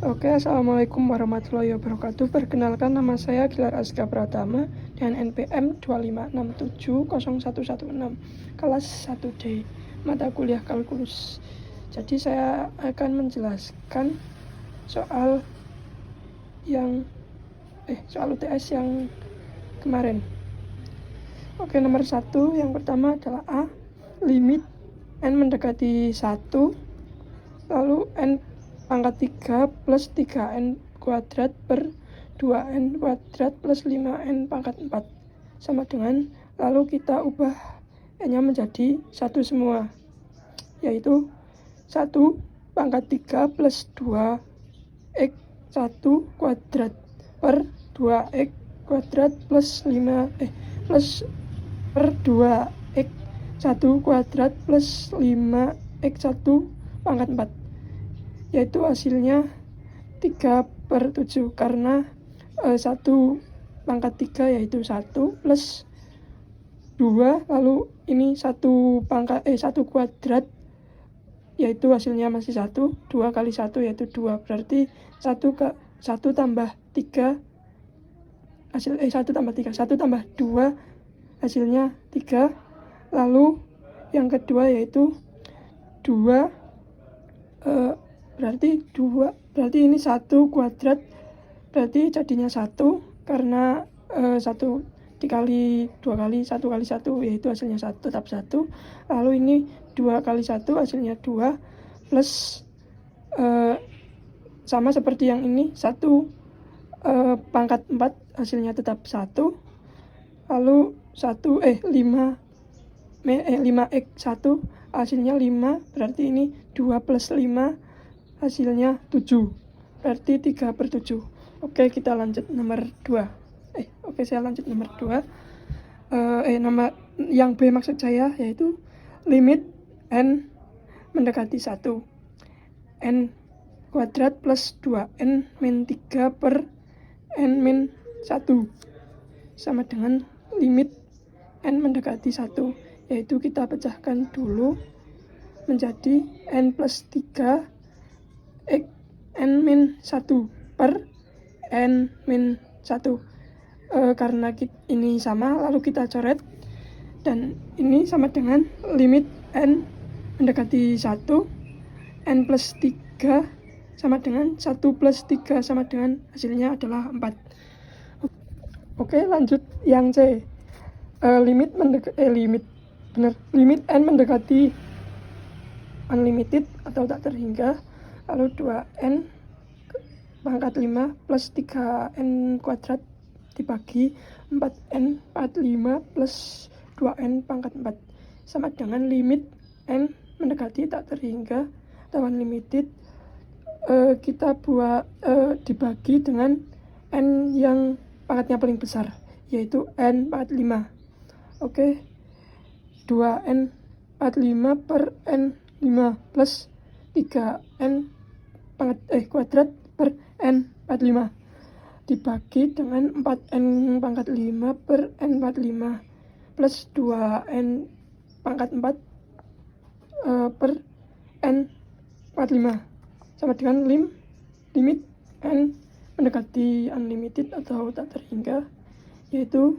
Oke, assalamualaikum warahmatullahi wabarakatuh. Perkenalkan, nama saya Gilar Aska Pratama dengan NPM 256701116 kelas 1D mata kuliah kalkulus. Jadi saya akan menjelaskan soal UTS yang kemarin. Oke, nomor 1 yang pertama adalah A, limit n mendekati 1, lalu n pangkat 3 plus 3n kuadrat per 2n kuadrat plus 5n pangkat 4 sama dengan, lalu kita ubah n-nya menjadi 1 semua, yaitu 1 pangkat 3 plus 2x 1 kuadrat per 2x kuadrat plus 2x 1 kuadrat plus 5x 1 pangkat 4, yaitu hasilnya 3/7 karena 1 pangkat 3 yaitu 1 plus 2, lalu ini 1 kuadrat yaitu hasilnya masih 1, 2 kali 1 yaitu 2, berarti 1 tambah 3 1 tambah 2 hasilnya 3, lalu yang kedua yaitu 2 berarti ini 1 kuadrat, berarti jadinya 1 karena 1 dikali 2 kali 1 kali 1 yaitu hasilnya 1, tetap 1, lalu ini 2 kali 1 hasilnya 2 plus sama seperti yang ini 1 pangkat 4 hasilnya tetap 1, lalu 5x 1 hasilnya 5, berarti ini 2 plus 5 hasilnya 7, berarti 3/7. Oke, kita lanjut nomor 2. Saya lanjut nomor 2. Nama yang B maksud saya, yaitu limit n mendekati 1, n kuadrat plus 2n min 3 per n min 1 sama dengan limit n mendekati 1, yaitu kita pecahkan dulu menjadi n plus 3 x n min 1 per n min 1. Karena ini sama, lalu kita coret, dan ini sama dengan limit n mendekati 1, n plus 3 sama dengan 1 plus 3 sama dengan hasilnya adalah 4. Oke, lanjut yang C. Limit n mendekati unlimited atau tak terhingga, lalu 2n pangkat 5 plus 3n kuadrat dibagi 4n pangkat 5 plus 2n pangkat 4 sama dengan limit n mendekati tak terhingga atau unlimited, kita buat dibagi dengan n yang pangkatnya paling besar, yaitu n pangkat 5. Oke, 2n pangkat 5 per n 5 plus 3n kuadrat per n pangkat 5 dibagi dengan 4n pangkat 5 per n pangkat 5 plus 2n pangkat 4 per n pangkat 5 sama dengan limit n mendekati unlimited atau tak terhingga, yaitu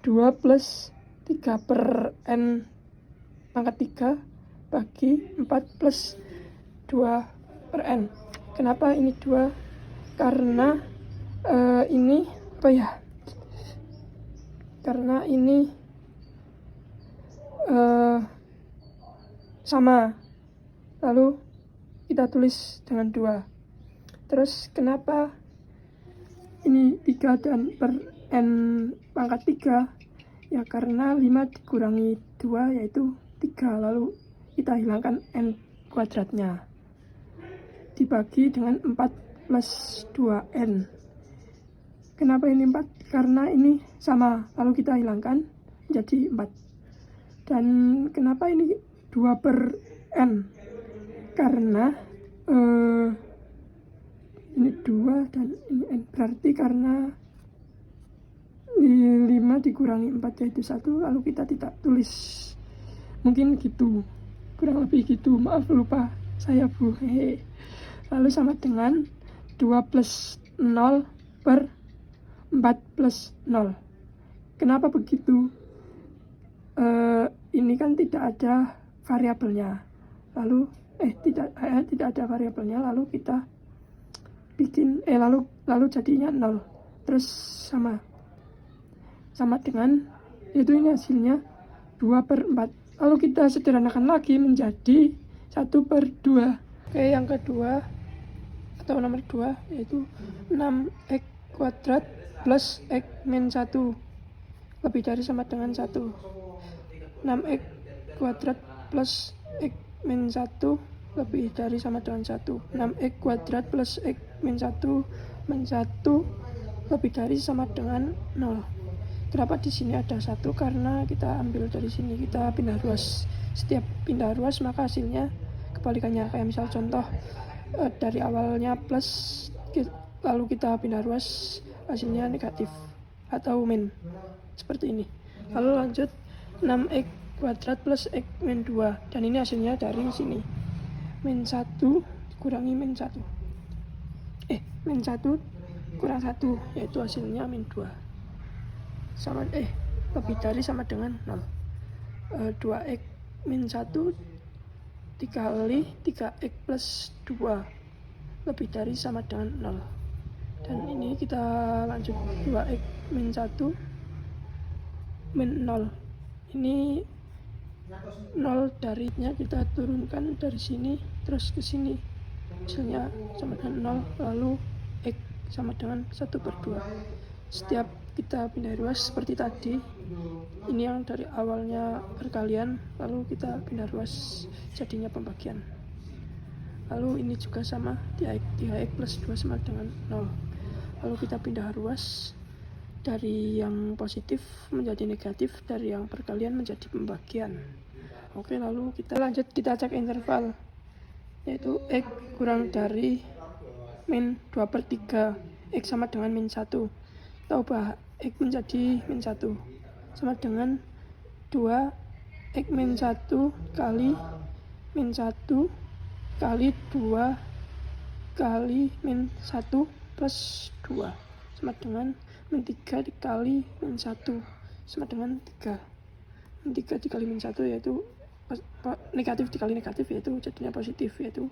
2 plus 3 per n pangkat 3 bagi 4 plus 2 per n. Kenapa ini 2? Karena karena ini sama, lalu kita tulis dengan 2. Terus kenapa ini 3 dan per n pangkat 3? Ya karena 5 dikurangi 2 yaitu 3, lalu kita hilangkan n kuadratnya dibagi dengan 4 plus 2n. Kenapa ini 4? Karena ini sama, lalu kita hilangkan menjadi 4. Dan kenapa ini 2 per n? Karena ini 2 dan ini n, berarti karena 5 dikurangi 4 yaitu 1, lalu kita tidak tulis, mungkin gitu, kurang lebih gitu, maaf lupa saya Bu. Lalu sama dengan 2 plus 0 per 4 plus 0. Kenapa begitu? Ini kan tidak ada variabelnya, lalu tidak ada variabelnya, lalu kita bikin lalu jadinya 0, terus sama dengan, yaitu ini hasilnya 2 per 4. Lalu kita sederhanakan lagi menjadi 1 per 2. Oke, yang kedua atau nomor 2 yaitu 6x kuadrat plus x min 1 lebih dari sama dengan 1. 6x kuadrat plus x min 1 lebih dari sama dengan 1. 6x kuadrat plus x min 1 lebih dari sama dengan 0. Kenapa di sini ada 1? Karena kita ambil dari sini, kita pindah ruas. Setiap pindah ruas maka hasilnya kebalikannya. Kayak misal contoh dari awalnya plus, lalu kita pindah ruas, hasilnya negatif atau min, seperti ini. Lalu lanjut 6x kuadrat plus x min 2, dan ini hasilnya dari sini, min 1 kurangi min 1, min 1 kurang 1, yaitu hasilnya min 2, sama lebih dari sama dengan 0. 2x min 1 dikali 3x plus 2 lebih dari sama dengan 0. Dan ini kita lanjut 2x min 1 min 0. Ini 0 darinya kita turunkan dari sini terus ke sini, hasilnya sama dengan 0. Lalu x sama dengan 1 per 2. Setiap kita pindah ruas seperti tadi, ini yang dari awalnya perkalian, lalu kita pindah ruas jadinya pembagian. Lalu ini juga sama, 3x plus 2 sama dengan 0. Lalu kita pindah ruas dari yang positif menjadi negatif, dari yang perkalian menjadi pembagian. Oke, lalu kita lanjut, kita cek interval, yaitu x kurang dari min 2 per 3, x sama dengan min 1. Kita ubah x menjadi min 1 sama dengan 2 x min 1 kali min 1 kali 2 kali min 1 plus 2 sama dengan min 3 dikali min 1 sama dengan 3. Min 3 dikali min 1 yaitu negatif dikali negatif, yaitu jadinya positif, yaitu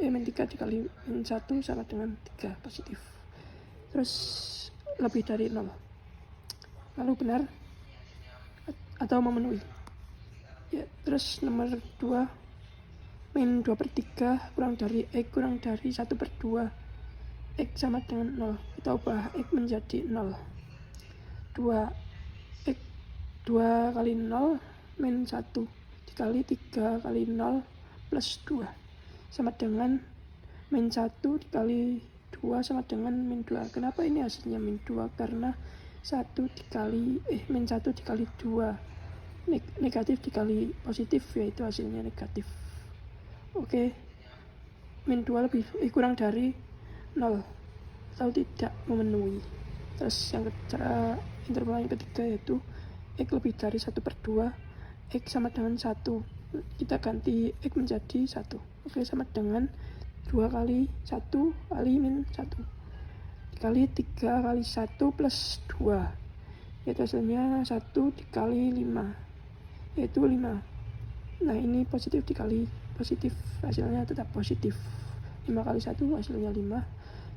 min 3 dikali min 1 sama dengan 3 positif. Terus lebih dari 0. Lalu benar atau memenuhi. Ya, terus nomor 2, min 2 per 3 kurang dari x kurang dari 1 per 2. X sama dengan 0. Kita ubah x menjadi 0. 2 x 2 kali 0 min 1 dikali 3 kali 0 plus 2 sama dengan min 1 dikali 2 sama dengan min 2. Kenapa ini hasilnya min 2? Karena min 1 dikali 2 negatif dikali positif, yaitu hasilnya negatif. Oke, min 2 lebih kurang dari 0 atau tidak memenuhi. Terus yang cara interval yang ketiga yaitu x lebih dari 1 per 2, x sama dengan 1, kita ganti x menjadi 1. Oke, sama dengan 2 kali 1 kali min 1 dikali 3 kali 1 plus 2, yaitu hasilnya 1 dikali 5, yaitu 5. Nah, ini positif dikali positif, hasilnya tetap positif. 5 kali 1 hasilnya 5.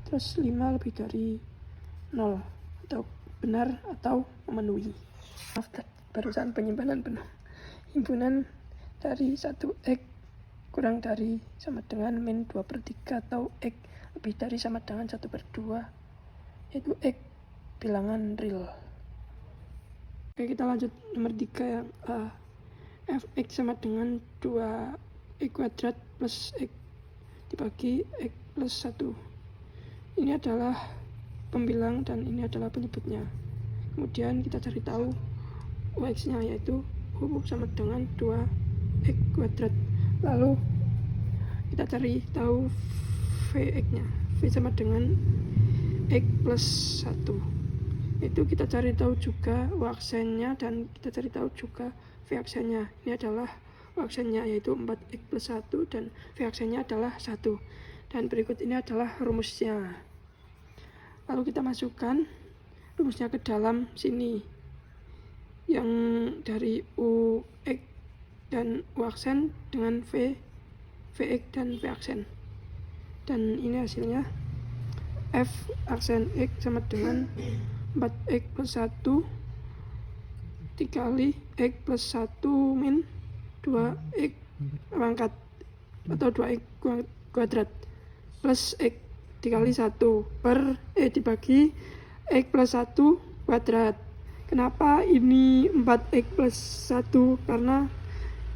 Terus 5 lebih dari 0 atau benar atau memenuhi. Barusan penyimpanan penuh. Himpunan dari 1x kurang dari sama dengan min 2 per 3 atau x lebih dari sama dengan 1 per 2, yaitu x bilangan real. Oke, kita lanjut nomor 3 yang a. Fx sama dengan 2x kuadrat plus x dibagi x plus 1. Ini adalah pembilang dan ini adalah penyebutnya. Kemudian kita cari tahu ux-nya, yaitu u sama dengan 2x kuadrat. Lalu kita cari tahu Vx-nya, V sama dengan x plus 1. Itu kita cari tahu juga U aksennya dan kita cari tahu juga V aksennya. Ini adalah U aksennya yaitu 4x plus 1 dan V aksennya adalah 1. Dan berikut ini adalah rumusnya. Lalu kita masukkan rumusnya ke dalam sini, yang dari U X dan U aksen dengan VX dan V aksen. Dan ini hasilnya F aksen X sama dengan 4X plus 1 dikali X plus 1 min 2X pangkat atau 2X kuadrat plus X dikali 1 dibagi X plus 1 kuadrat. Kenapa ini 4X plus 1? Karena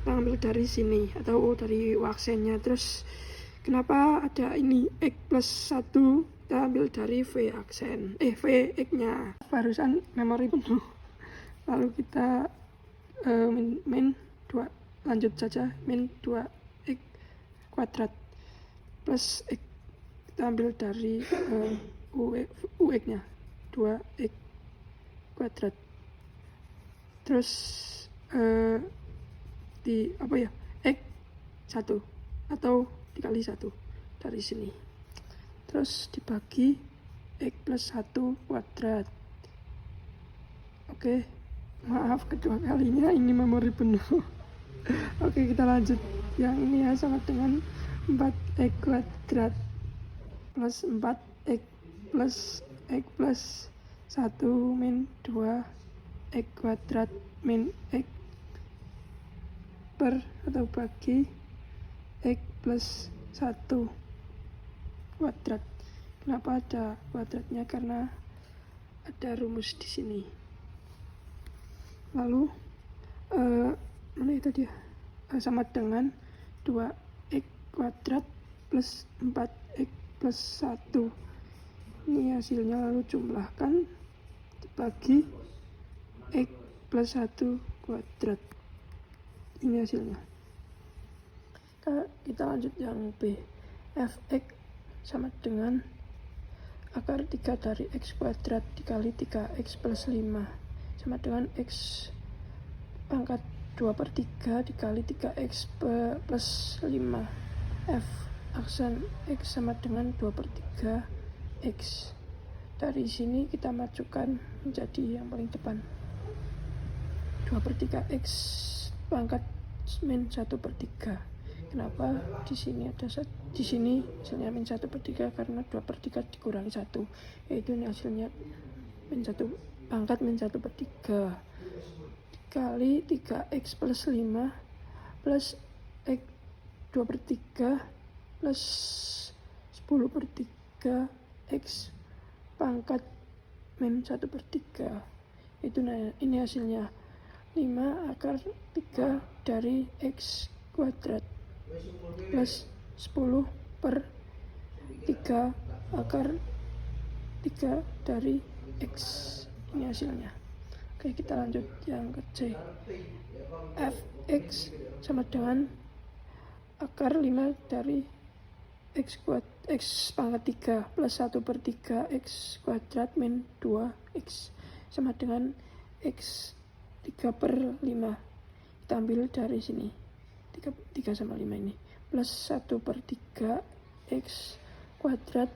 kita ambil dari sini atau dari aksennya. Terus kenapa ada ini X plus 1? Kita ambil dari V aksen, Vx nya. Barusan memori penuh. Lalu kita min 2, lanjut saja, min 2x kuadrat plus x, kita ambil dari ux nya 2x kuadrat. Terus di x 1 atau dikali 1 dari sini. Terus dibagi x plus 1 kuadrat. Oke, maaf kedua kalinya ini memori penuh. Oke, kita lanjut. Yang ini ya sama dengan 4x kuadrat plus 4x plus x plus 1 min 2x kuadrat min x per atau bagi x plus 1 kuadrat. Kenapa ada kuadratnya? Karena ada rumus di sini. Lalu mana itu dia? Sama dengan 2x kuadrat plus 4x plus 1. Ini hasilnya, lalu jumlahkan dibagi x plus 1 kuadrat. Ini hasilnya. Kita lanjut yang B. Fx sama dengan akar 3 dari x kuadrat dikali 3x plus 5 sama dengan x pangkat 2/3 dikali 3x plus 5. F aksen x sama dengan 2/3 x. Dari sini kita majukan menjadi yang paling depan, 2/3 x pangkat min 1/3. Kenapa di sini ada di sini hasilnya min 1/3? Karena 2/3 dikurangi 1, yaitu ini hasilnya min 1 pangkat min 1/3 dikali 3x plus 5 plus x 2/3 plus 10/3 x pangkat min 1/3. Itu ini hasilnya 5 akar 3 dari x kuadrat plus 10/3 akar 3 dari x. Ini hasilnya. Oke, kita lanjut yang ke C. Fx sama dengan akar 5 dari x pangkat 3 plus 1/3 x kuadrat min 2x sama dengan x 3/5. Kita ambil dari sini 3 sama 5 ini plus 1/3 x kuadrat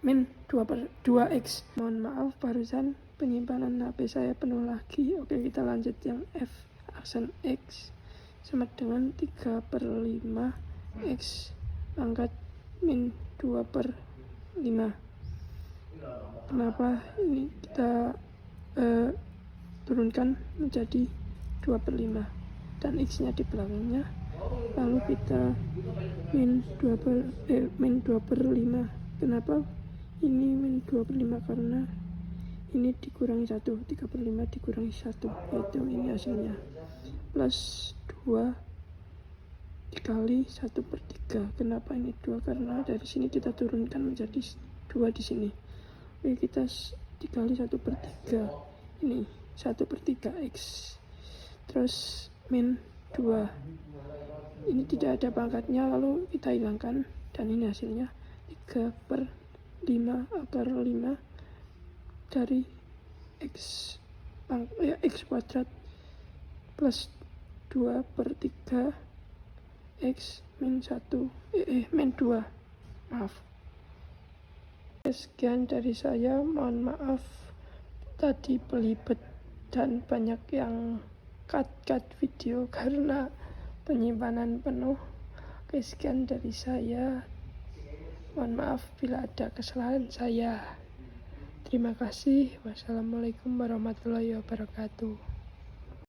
min 2x. Mohon maaf, barusan penyimpanan HP saya penuh lagi. Oke, kita lanjut yang F aksen x sama dengan 3/5 x pangkat min 2/5. Kenapa ini kita turunkan menjadi 2/5 dan x nya di belakangnya, lalu kita min 2/5. Kenapa ini min 2/5? Karena ini dikurangi 1, 3/5 dikurangi 1, yaitu ini hasilnya plus 2 dikali 1/3. Kenapa ini 2? Karena dari sini kita turunkan menjadi 2 di sini. Oke, kita dikali 1/3, ini 1/3 x. Terus min 2, ini tidak ada pangkatnya, lalu kita hilangkan, dan ini hasilnya 3/5 akar 5 dari x kuadrat plus 2/3 X min 1 min 2, maaf. Sekian dari saya, mohon maaf tadi belibet dan banyak yang cut video karena penyimpanan penuh. Oke, sekian dari saya, mohon maaf bila ada kesalahan saya. Terima kasih. Wassalamualaikum warahmatullahi wabarakatuh.